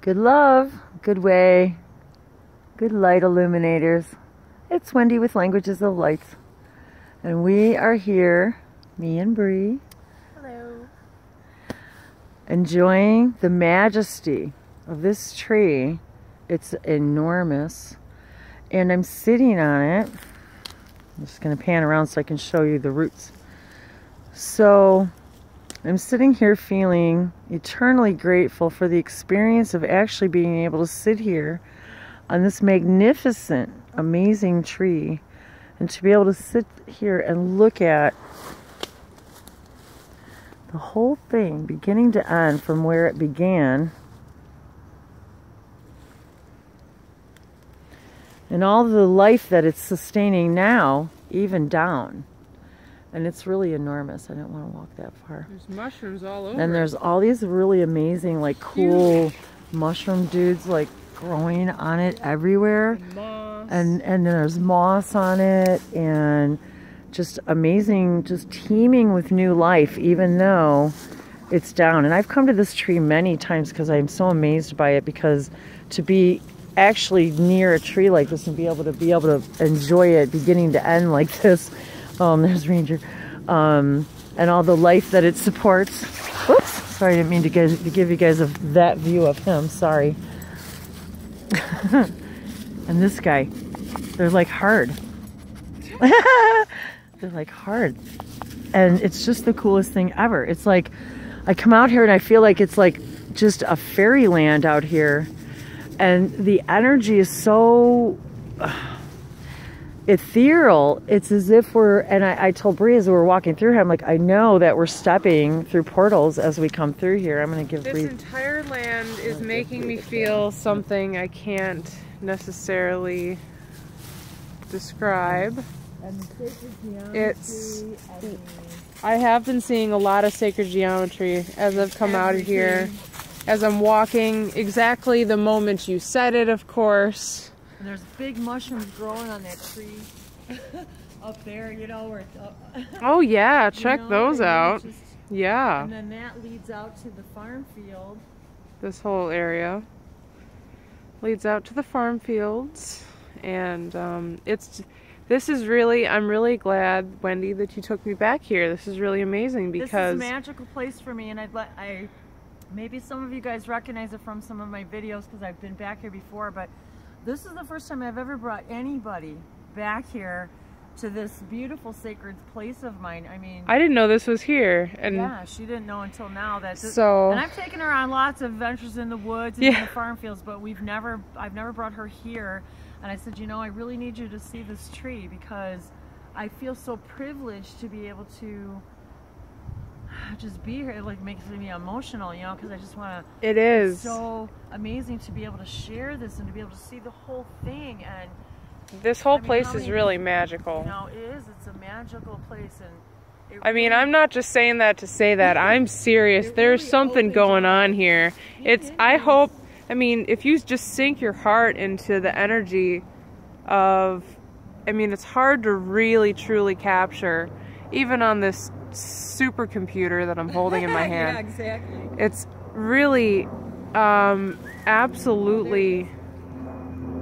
Good love, good way, good light illuminators. It's Wendy with Languages of Lights. And we are here, me and Bree. Hello. Enjoying the majesty of this tree. It's enormous. And I'm sitting on it. I'm just going to pan around so I can show you the roots. So I'm sitting here feeling eternally grateful for the experience of actually being able to sit here on this magnificent, amazing tree, and to be able to sit here and look at the whole thing beginning to end from where it began, and all the life that it's sustaining now, even down. And it's really enormous. I don't want to walk that far. There's mushrooms all over. And there's all these really amazing, like, cool mushroom dudes, like, growing on it everywhere. And moss. And there's moss on it, and just amazing, just teeming with new life, even though it's down. And I've come to this tree many times because I'm so amazed by it, because to be actually near a tree like this and be able to enjoy it beginning to end like this. There's Ranger. And all the life that it supports. Oops, sorry, I didn't mean to give you guys that view of him. Sorry. And this guy, they're like hard. They're like hard. And it's just the coolest thing ever. It's like, I come out here and I feel like it's like just a fairyland out here. And the energy is so ethereal. It's as if we're, and I told Bree as we were walking through here, I'm like, I know that we're stepping through portals as we come through here. I'm going to give Bree. This entire land is making me feel something I can't necessarily describe. It's, I have been seeing a lot of sacred geometry as I've come out of here, as I'm walking, exactly the moment you said it, of course. And there's big mushrooms growing on that tree up there, you know, where it's up. Oh yeah, check those out. Just, yeah. And then that leads out to the farm field. This whole area leads out to the farm fields, and this is really, I'm really glad, Wendy, that you took me back here. This is really amazing, because this is a magical place for me, and maybe some of you guys recognize it from some of my videos because I've been back here before, but this is the first time I've ever brought anybody back here to this beautiful sacred place of mine. I mean, I didn't know this was here, and yeah, she didn't know until now that. So, and I've taken her on lots of adventures in the woods and in the farm fields, but I've never brought her here. And I said, you know, I really need you to see this tree, because I feel so privileged to be able to just be here. It like makes me emotional, you know, because I just want to. It is. It's so amazing to be able to share this and to be able to see the whole thing. And this whole place is really magical. You know, it is. It's a magical place, and I mean, I'm not just saying that to say that. I'm serious. There's something going on here. I mean, if you just sink your heart into the energy of, I mean, it's hard to really truly capture, even on this supercomputer that I'm holding in my hand. Yeah, exactly. It's really absolutely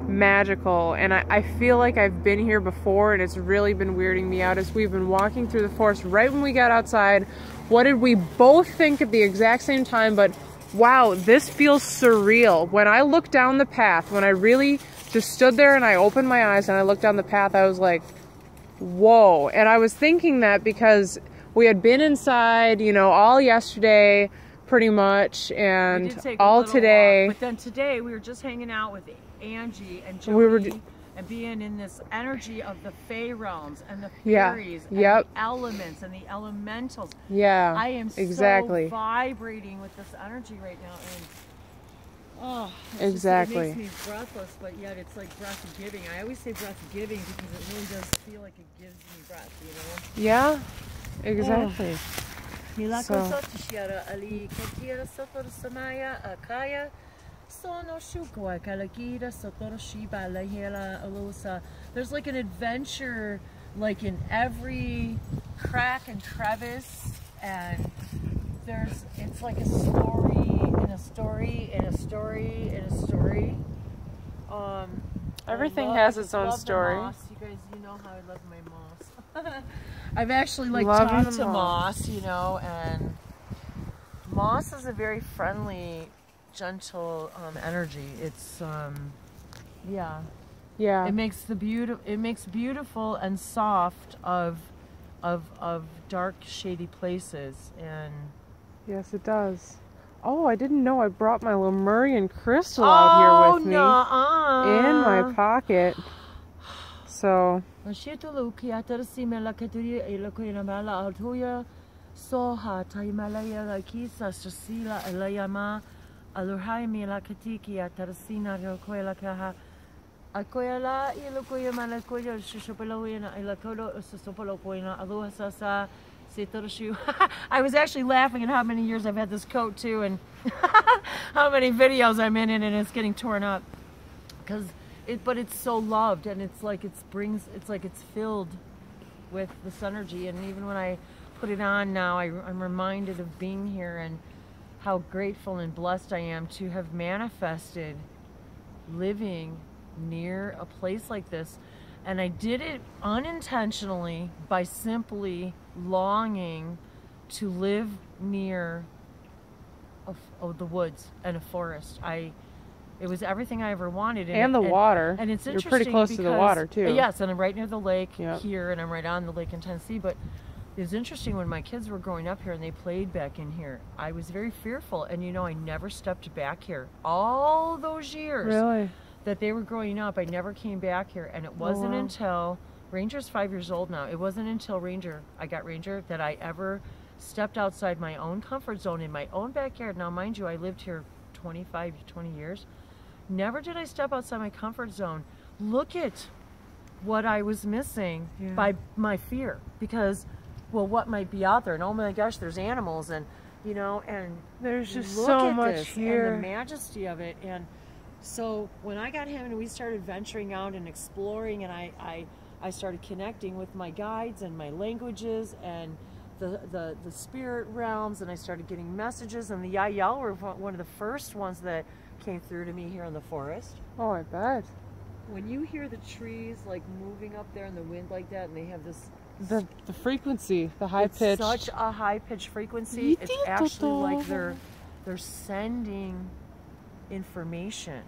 magical, and I feel like I've been here before, and it's really been weirding me out as we've been walking through the forest. Right when we got outside, what did we both think at the exact same time? But wow, this feels surreal. When I looked down the path, when I really just stood there and I opened my eyes and I looked down the path, I was like, whoa. And I was thinking that because we had been inside, you know, all yesterday pretty much, and all today. Walk, but then today we were just hanging out with Angie and Jody, and being in this energy of the Fey realms and the fairies and the elements and the elementals. Yeah, I am so vibrating with this energy right now, and oh, it makes me breathless, but yet it's like breath giving. I always say breath giving because it really does feel like it gives me breath, you know? Yeah, exactly. There's like an adventure, like in every crack and crevice and it's like a story and a story and a story and a story. Everything has its own story. You guys, you know how I love my moss. I've actually talked to moss, you know, and moss is a very friendly, gentle energy. It's yeah. It makes beautiful and soft of dark, shady places, and yes, it does. Oh, I didn't know I brought my Lemurian crystal out here with me in my pocket. So. I was actually laughing at how many years I've had this coat too, and how many videos I'm in it, and it's getting torn up. But it's so loved, and it's like it's filled with this energy. And even when I put it on now, I'm reminded of being here and how grateful and blessed I am to have manifested living near a place like this. And I did it unintentionally by simply longing to live near the woods and a forest. It was everything I ever wanted. And the water. And it's interesting. You're pretty close to the water too. Yes, and I'm right near the lake here, and I'm right on the lake in Tennessee. But it was interesting when my kids were growing up here and they played back in here. I was very fearful, and you know, I never stepped back here all those years. Really? That they were growing up, I never came back here, and it wasn't until Ranger's 5 years old now. It wasn't until I got Ranger, that I ever stepped outside my own comfort zone in my own backyard. Now, mind you, I lived here 20 years. Never did I step outside my comfort zone. Look at what I was missing by my fear, because, well, what might be out there? And oh my gosh, there's animals, and you know, and there's just so much here, and the majesty of it. And so when I got him and we started venturing out and exploring, and I started connecting with my guides and my languages and the spirit realms, and I started getting messages, and the Yael were one of the first ones that came through to me here in the forest. Oh, I bet. When you hear the trees like moving up there in the wind like that, and they have this the frequency, the high pitch. It's such a high pitched frequency. It's actually like they're sending information.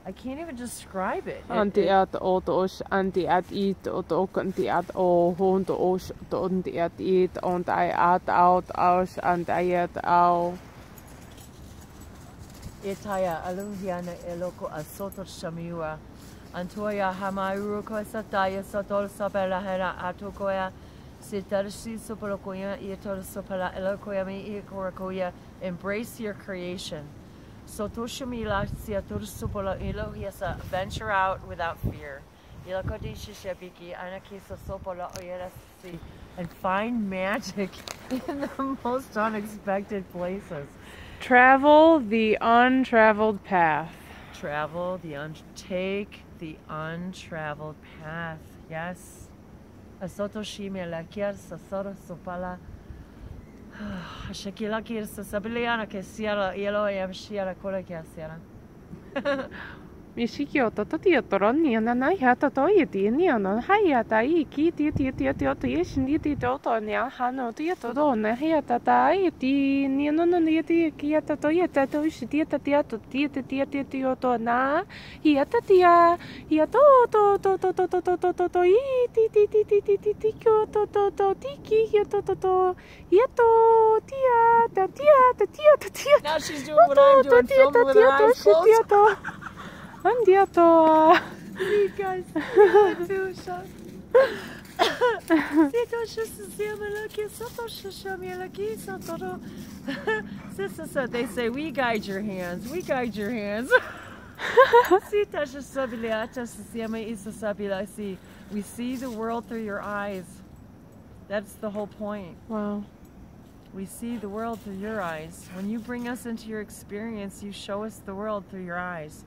I can't even describe it. Anti-at otos, anti-at eat, otok, anti-at o, hond os, anti-at eat, anti-at out, aus, anti-at au. Itaya aluviana eloko asotor shamiua. Antoya hamauru ko sataya sotol sapela hera atokoya. Sitarshi sopolokoya, ietol sopala elokoya me ikorakoya. Embrace your creation. Venture out without fear. And find magic in the most unexpected places. Travel the untraveled path. Take the untraveled path. Yes. Mishikio totio toroni and I had to toy it in the Hayata Kiti Toto Nia Hano Tietodona Hayata Nianoniti Kiata Toyeta Toshita Tiato Tietotona Hiatatia Hiato Tia. Now she's doing what I'm doing, filming with her eyes closed. Andiato. You guys, too, they say, we guide your hands. We guide your hands. We see the world through your eyes. That's the whole point. Wow. We see the world through your eyes. When you bring us into your experience, you show us the world through your eyes.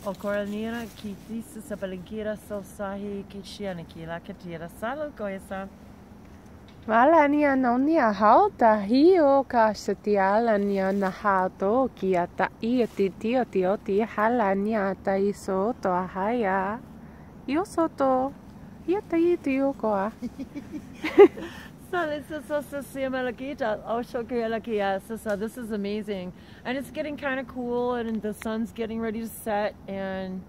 Aquarian ki disa sa balingira so sahi ki shiana ki la katira salo goyasa. Malania nonia hauta hio ka setialania nahato ki ata iotitio tioti halania ta iso to haya. Io soto. Iata itio koa. So this is amazing, and it's getting kind of cool, and the sun's getting ready to set, and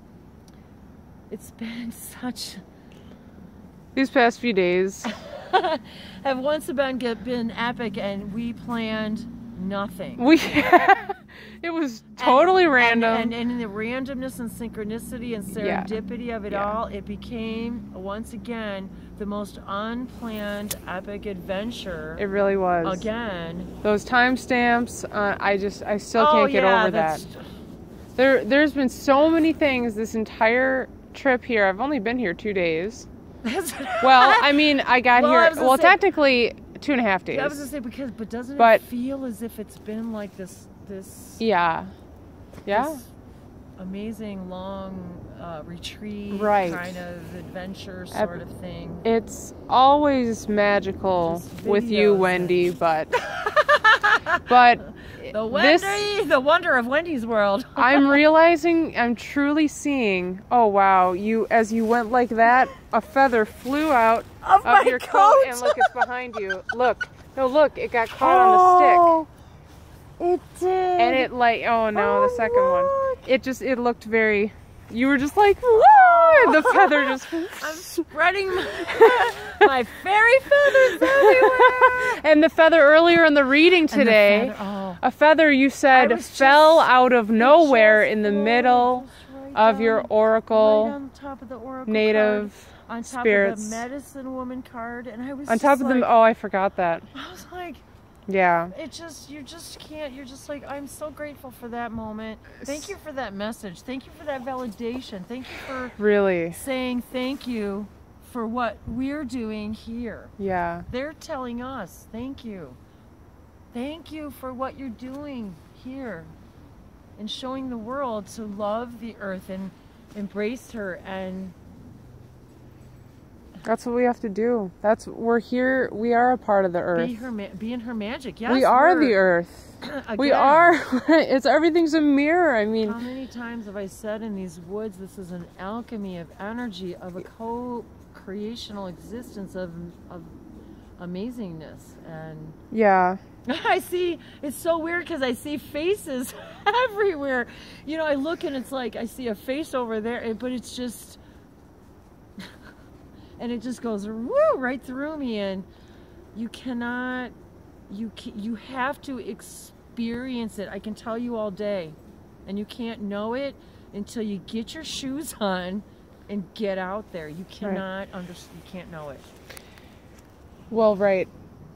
it's been such. These past few days have once been epic, and we planned nothing. It was totally random. And in the randomness and synchronicity and serendipity of it all, it became, once again, the most unplanned epic adventure. It really was. Again. Those timestamps, I still can't get over that. There's been so many things this entire trip here. I've only been here 2 days. Well, I mean, I got here, technically 2.5 days. I was going to say, but doesn't it feel as if it's been like this this amazing long retreat kind of adventure sort of thing. It's always magical with you, Wendy, but the wonder of Wendy's world. I'm realizing, I'm truly seeing, oh wow, as you went like that, a feather flew out of your coat, and look, it's behind you. Look, it got caught on a stick. It did. And it the second one. It looked very, you were just like, whoa, and the feather just. I'm spreading my fairy feathers everywhere. And the feather earlier in the reading today, a feather you said fell out of nowhere in the middle of your oracle, right on top of the oracle native card, on top spirits. of the medicine woman card, and I was on top of them. Oh, I forgot that. I was like. Yeah. You just can't, you're just like, I'm so grateful for that moment. Thank you for that message. Thank you for that validation. Thank you for really saying thank you for what we're doing here. Yeah. They're telling us, thank you. Thank you for what you're doing here and showing the world to love the earth and embrace her, and that's what we have to do. We're here. We are a part of the earth. Be in her magic. Yes, we are the earth. We are. Everything's a mirror. I mean, how many times have I said in these woods, this is an alchemy of energy, of a co-creational existence of amazingness. And yeah. I see, it's so weird because I see faces everywhere. You know, I look and it's like I see a face over there, but it's just. And it just goes right through me, and you cannot, you have to experience it. I can tell you all day, and you can't know it until you get your shoes on and get out there. You cannot understand. You can't know it. Well, right,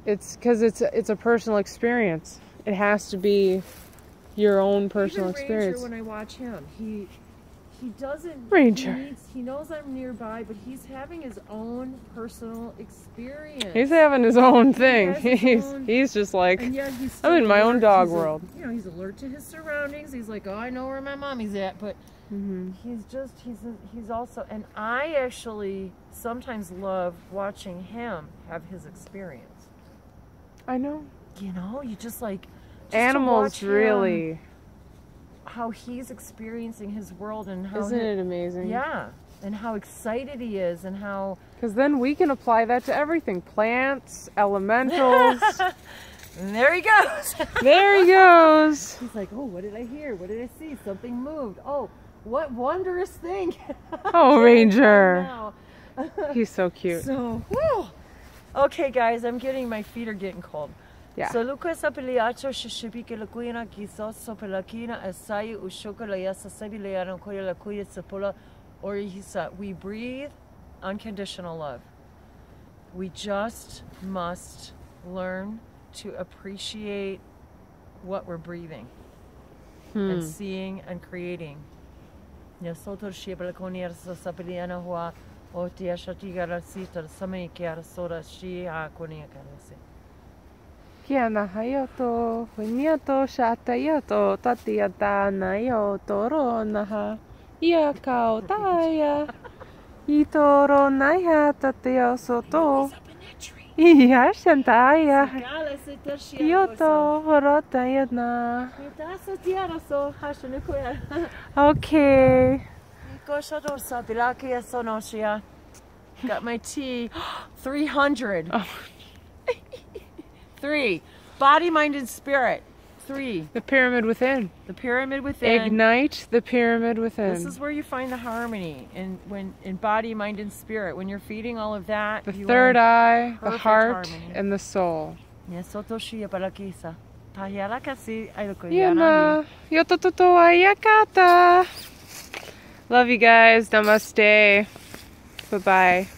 it's because it's a personal experience. It has to be your own personal experience. Ranger, when I watch him, he doesn't. Ranger. He knows I'm nearby, but he's having his own personal experience. He's having his own thing. He's just like, I'm in my own dog world. You know, he's alert to his surroundings. He's like, oh, I know where my mommy's at, but he's also, and I actually sometimes love watching him have his experience. I know. You know, you just like animals really. How he's experiencing his world, and how isn't it amazing? Yeah, and how excited he is, and how, because then we can apply that to everything, plants, elementals. And there he goes. There he goes. He's like, oh, what did I hear? What did I see? Something moved. Oh, what wondrous thing. Oh, Ranger. He's so cute. So, whew. Okay, guys, my feet are getting cold. Yeah. So Lucas apeliacho shishibike lakuina kisos sopelakina asai ushoka la yasa sabi le yaran koya la kuya sapola orihisa. We breathe unconditional love. We just must learn to appreciate what we're breathing and seeing and creating. Yasotor shibalakonia sapeliana hua otia shatigara sita samay kiara soda shi a konia karase. Kiana hayoto, winiato, shatayoto, tatiata nayo, toro naha, Ia kau taia. Itoro naiha tateo soto. Ia shantaia. Kyoto horotayana. Okay. Got my tea. 300. Oh. 3. Body, mind, and spirit. 3. The pyramid within. The pyramid within. Ignite the pyramid within. This is where you find the harmony in body, mind, and spirit. When you're feeding all of that, the third eye, the heart, harmony. and the soul. Yama, yotototo ayakata. Love you guys. Namaste. Bye-bye.